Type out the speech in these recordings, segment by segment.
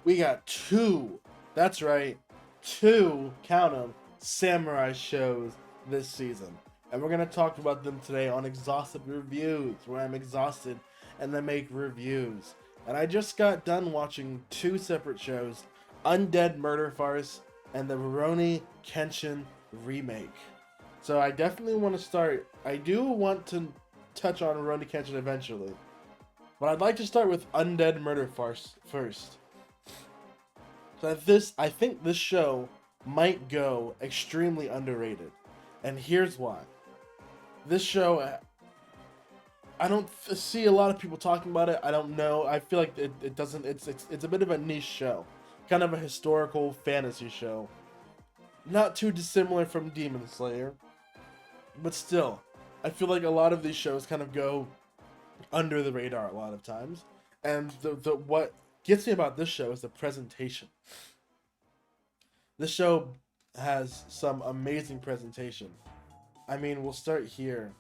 we got two, that's right, two, count them, samurai shows this season. And we're going to talk about them today on Exhausted Reviews, where I'm exhausted and I make reviews. And I just got done watching two separate shows, Undead Murder Farce and the Rurouni Kenshin remake. So I definitely want to start. I do want to touch on Rurouni Kenshin eventually, but I'd like to start with Undead Murder Farce first. So I think this show might go extremely underrated, and here's why. This show, I don't see a lot of people talking about it. I don't know. I feel like it doesn't. It's a bit of a niche show, kind of a historical fantasy show. Not too dissimilar from Demon Slayer, but still, I feel like a lot of these shows kind of go under the radar a lot of times. And the what gets me about this show is the presentation. This show has some amazing presentation. I mean, we'll start here.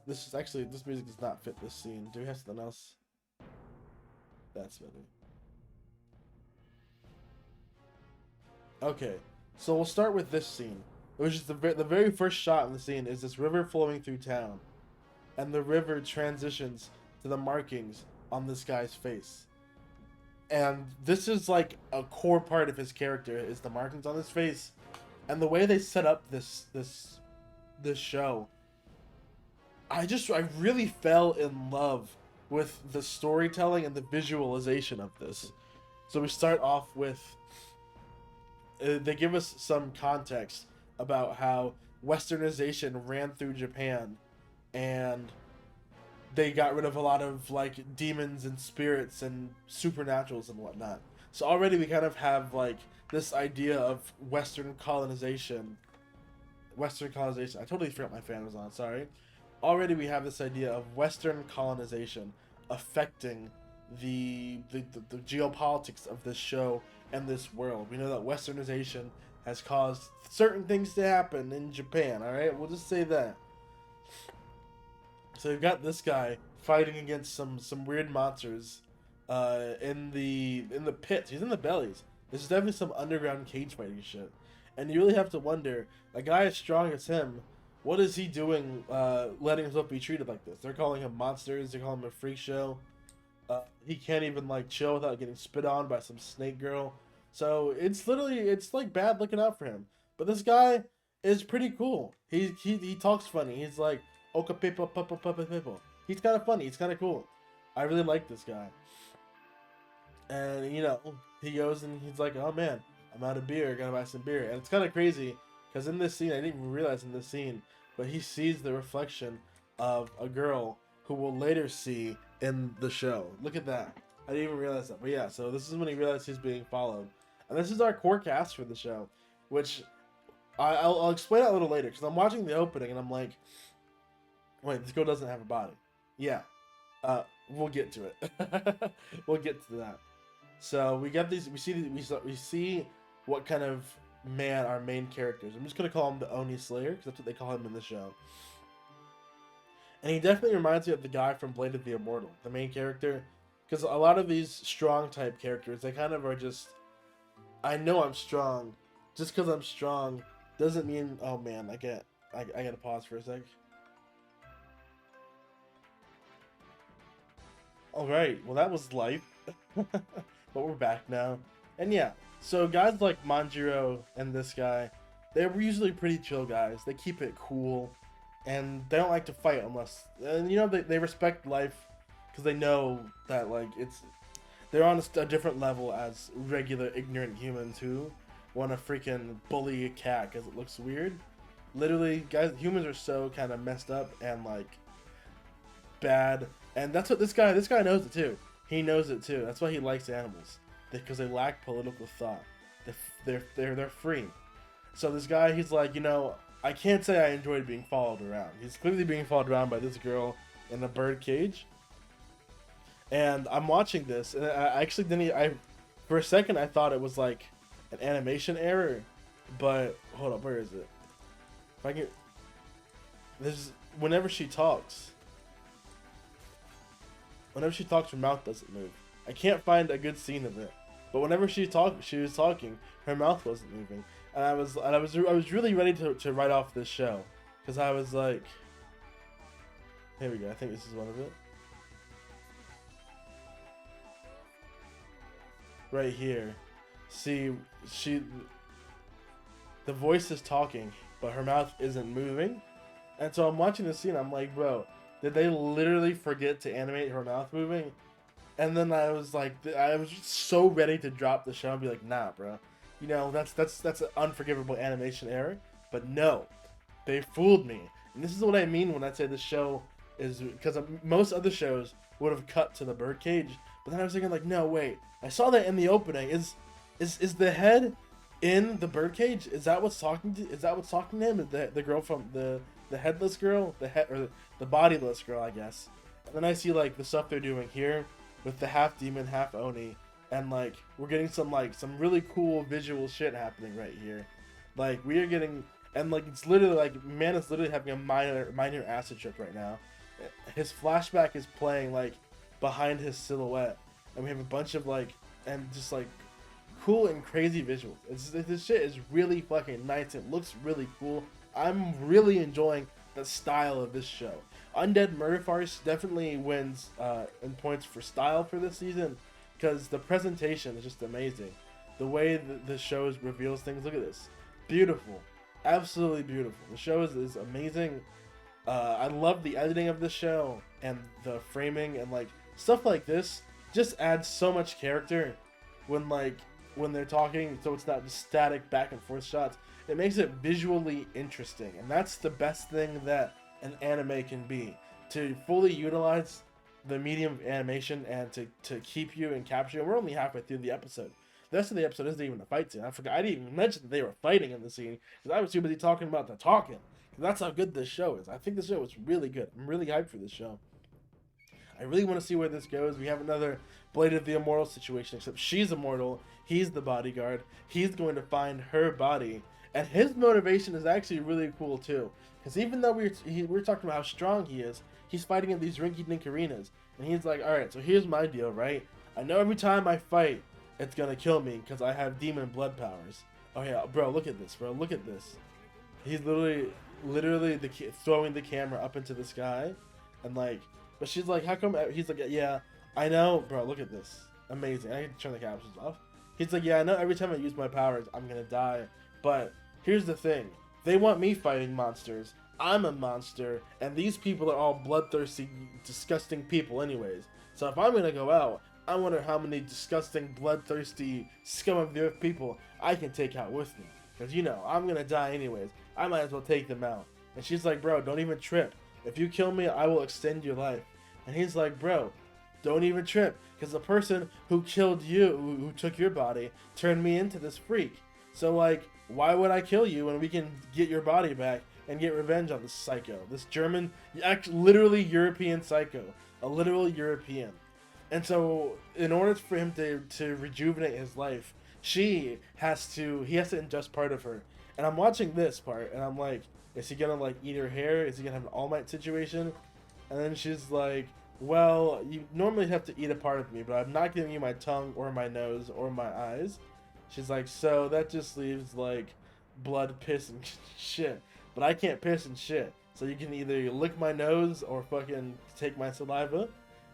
This music does not fit this scene. Do we have something else? That's better. Okay, so we'll start with this scene. Which is the very first shot in the scene is this river flowing through town, and the river transitions to the markings on this guy's face. And this is like a core part of his character is the markings on his face, and the way they set up this show. I really fell in love with the storytelling and the visualization of this. So we start off with they give us some context about how westernization ran through Japan, and they got rid of a lot of like demons and spirits and supernaturals and whatnot. So already we kind of have like this idea of Western colonization. I totally forgot my fan was on, sorry. Already we have this idea of Western colonization affecting the geopolitics of this show and this world. We know that westernization has caused certain things to happen in Japan, alright? We'll just say that. So you've got this guy fighting against some weird monsters in the pits. He's in the bellies. This is definitely some underground cage fighting shit. And you really have to wonder, a guy as strong as him, what is he doing letting himself be treated like this? They're calling him monsters, they're calling him a freak show. He can't even like chill without getting spit on by some snake girl. So it's like bad looking out for him. But this guy is pretty cool. He talks funny. He's like Oka people papa papa people. He's kind of funny. He's kind of cool. I really like this guy. And you know, he goes and he's like, oh man, I'm out of beer. Gotta buy some beer. And it's kind of crazy because in this scene, I didn't even realize in this scene, but he sees the reflection of a girl who we'll later see in the show. Look at that. I didn't even realize that. But yeah, so this is when he realized he's being followed. And this is our core cast for the show, which I'll explain that a little later, because I'm watching the opening and I'm like, wait, this girl doesn't have a body. Yeah, we'll get to it. We'll get to that. So we got these. We see what kind of man our main character is. I'm just gonna call him the Oni Slayer because that's what they call him in the show. And he definitely reminds me of the guy from Blade of the Immortal, the main character, because a lot of these strong type characters, they kind of are just, I know I'm strong. Just because I'm strong doesn't mean, oh man, I gotta pause for a sec. Alright, well that was life. But we're back now. And yeah, so guys like Manjiro and this guy, they're usually pretty chill guys. They keep it cool. And they don't like to fight unless, and you know, they respect life because they know that like they're on a different level as regular ignorant humans who want to freaking bully a cat because it looks weird. Literally, guys, humans are so kind of messed up and like bad, and that's what this guy knows it too. He knows it too. That's why he likes animals, because they lack political thought. They're free. So this guy, he's like, you know, I can't say I enjoyed being followed around. He's clearly being followed around by this girl in a bird cage. And I'm watching this, and I actually didn't. For a second, I thought it was like an animation error, but hold up, where is it? If I can, this whenever she talks, her mouth doesn't move. I can't find a good scene of it. But whenever she was talking, her mouth wasn't moving, and I was really ready to write off this show, because I was like, here we go. I think this is one of it. Right here. See, the voice is talking, but her mouth isn't moving. And so I'm watching the scene, I'm like, bro, did they literally forget to animate her mouth moving? And then I was like, I was just so ready to drop the show and be like, nah, bro. You know, that's an unforgivable animation error. But no, they fooled me. And this is what I mean when I say the show is, because most other shows would have cut to the birdcage. But then I was thinking like, no, wait. I saw that in the opening. Is the head in the birdcage? Is that what's talking to? Is that what's talking to him? Is the girl from the headless girl, the bodiless girl, I guess. And then I see like the stuff they're doing here with the half demon, half oni, and like we're getting some really cool visual shit happening right here. Like we are getting, and like it's literally like man is literally having a minor acid trip right now. His flashback is playing like behind his silhouette, and we have a bunch of like and just like cool and crazy visuals. This shit is really fucking nice. It looks really cool. I'm really enjoying the style of this show. Undead Murder Farce definitely wins in points for style for this season, because the presentation is just amazing. The way the show reveals things. Look at this. Beautiful. Absolutely beautiful. The show is amazing. I love the editing of the show, and the framing and like stuff like this just adds so much character when they're talking, so it's not just static back and forth shots. It makes it visually interesting, and that's the best thing that an anime can be, to fully utilize the medium of animation and to keep you and capture you. And we're only halfway through the episode. The rest of the episode isn't even a fight scene. I forgot. I didn't even mention that they were fighting in the scene, because I was too busy talking about the talking. That's how good this show is. I think this show is really good. I'm really hyped for this show. I really want to see where this goes. We have another Blade of the Immortal situation, except she's immortal. He's the bodyguard. He's going to find her body. And his motivation is actually really cool too. Because even though we're talking about how strong he is, he's fighting in these rinky-dink arenas. And he's like, alright, so here's my deal, right? I know every time I fight, it's going to kill me because I have demon blood powers. Oh yeah, bro, look at this, bro. Look at this. He's literally throwing the camera up into the sky. And like, but she's like, how come? He's like, yeah, I know, bro, look at this. Amazing. I can turn the captions off. He's like, yeah, I know every time I use my powers, I'm going to die. But here's the thing. They want me fighting monsters. I'm a monster. And these people are all bloodthirsty, disgusting people anyways. So if I'm going to go out, I wonder how many disgusting, bloodthirsty, scum of the earth people I can take out with me. Because, you know, I'm going to die anyways. I might as well take them out. And she's like, bro, don't even trip. If you kill me, I will extend your life. And he's like, bro, don't even trip. Because the person who killed you, who took your body, turned me into this freak. So, like, why would I kill you when we can get your body back and get revenge on this psycho? This German, literally European psycho. A literal European. And so, in order for him to rejuvenate his life, he has to ingest part of her. And I'm watching this part, and I'm like, is he gonna, like, eat her hair? Is he gonna have an All Might situation? And then she's like, well, you normally have to eat a part of me, but I'm not giving you my tongue or my nose or my eyes. She's like, so that just leaves, like, blood, piss, and shit. But I can't piss and shit. So you can either lick my nose or fucking take my saliva.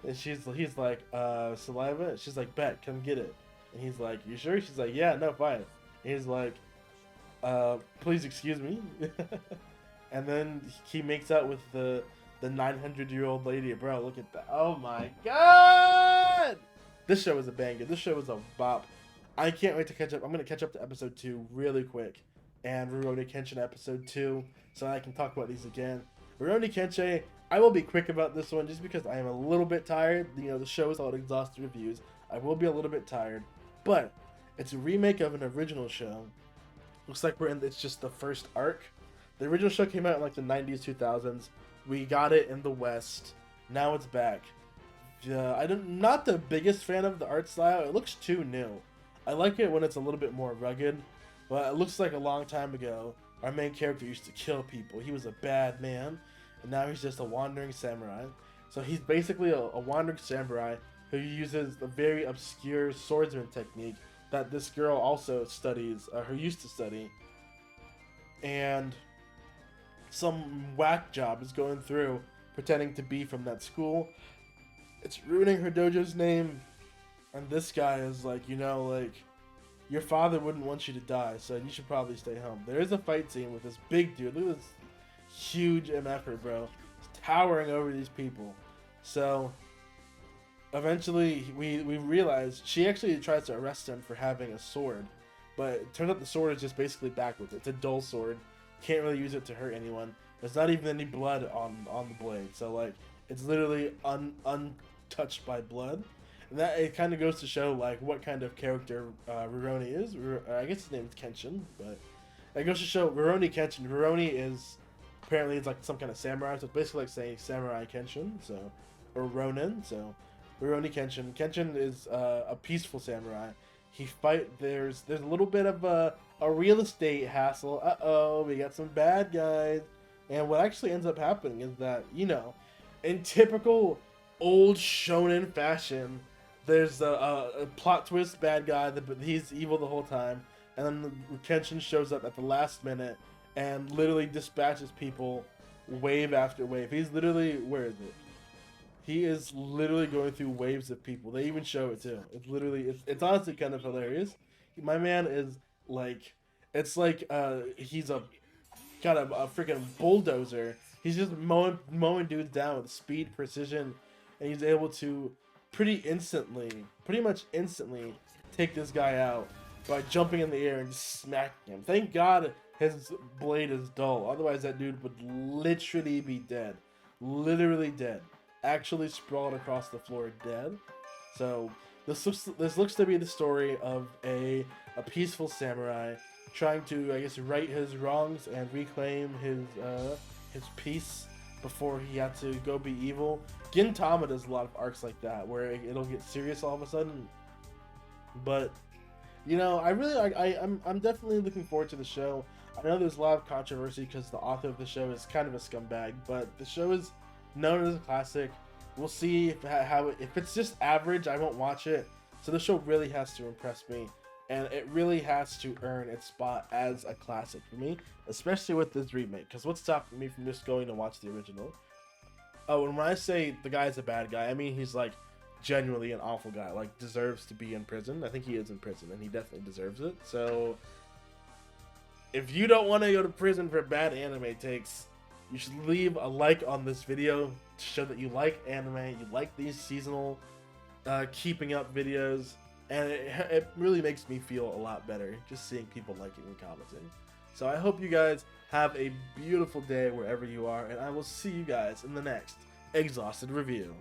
And he's like, saliva? She's like, bet, come get it. And he's like, you sure? She's like, yeah, no, fine. And he's like, please excuse me. And then he makes out with the 900-year-old lady. Bro, look at that. Oh my god! This show is a banger. This show is a bop. I can't wait to catch up. I'm going to catch up to episode 2 really quick. And Rurouni Kenshin episode 2. So I can talk about these again. Rurouni Kenshin, I will be quick about this one just because I am a little bit tired. You know, the show is all exhaustive reviews. I will be a little bit tired. But it's a remake of an original show. Looks like it's just the first arc. The original show came out in like the 90s, 2000s. We got it in the West. Now it's back. I'm not the biggest fan of the art style. It looks too new. I like it when it's a little bit more rugged. But it looks like a long time ago, our main character used to kill people. He was a bad man. And now he's just a wandering samurai. So he's basically a wandering samurai who uses a very obscure swordsman technique that this girl also studies, or used to study. And some whack job is going through pretending to be from that school. It's ruining her dojo's name. And this guy is like, you know, like, your father wouldn't want you to die, so you should probably stay home. There is a fight scene with this big dude. Look at this huge MFer, bro. He's towering over these people. So eventually we realize she actually tries to arrest him for having a sword. But it turns out the sword is just basically backwards. It's a dull sword. Can't really use it to hurt anyone. There's not even any blood on the blade. So, like, it's literally untouched by blood. And that, it kind of goes to show, like, what kind of character Rurouni is. I guess his name is Kenshin, but it goes to show Rurouni Kenshin. Rurouni is, apparently, it's like some kind of samurai. So it's basically like saying Samurai Kenshin, so, or Ronin. So, Rurouni Kenshin. Kenshin is a peaceful samurai. There's a little bit of a real estate hassle. Uh-oh, we got some bad guys. And what actually ends up happening is that, you know, in typical old shonen fashion, there's a plot twist bad guy, but he's evil the whole time. And then Kenshin shows up at the last minute and literally dispatches people wave after wave. He's literally, where is it? He is literally going through waves of people. They even show it too. It's literally, it's honestly kind of hilarious. My man is like, it's like he's got a freaking bulldozer. He's just mowing dudes down with speed, precision, and he's able to pretty much instantly take this guy out by jumping in the air and just smacking him. Thank God his blade is dull. Otherwise that dude would literally be dead. Literally dead. Actually sprawled across the floor dead. So this looks to be the story of a peaceful samurai trying to, I guess, right his wrongs and reclaim his peace before he had to go be evil. Gintama does a lot of arcs like that where it'll get serious all of a sudden. But you know, I'm definitely looking forward to the show. I know there's a lot of controversy because the author of the show is kind of a scumbag, but the show is known as a classic. We'll see if it's just average, I won't watch it. So the show really has to impress me, and it really has to earn its spot as a classic for me, especially with this remake. Because what's stopping me from just going to watch the original? Oh, and when I say the guy's a bad guy, I mean he's like genuinely an awful guy, like deserves to be in prison. I think he is in prison, and he definitely deserves it. So if you don't want to go to prison for bad anime takes, you should leave a like on this video to show that you like anime, you like these seasonal keeping up videos, and it really makes me feel a lot better just seeing people liking and commenting. So I hope you guys have a beautiful day wherever you are, and I will see you guys in the next Exhausted Review.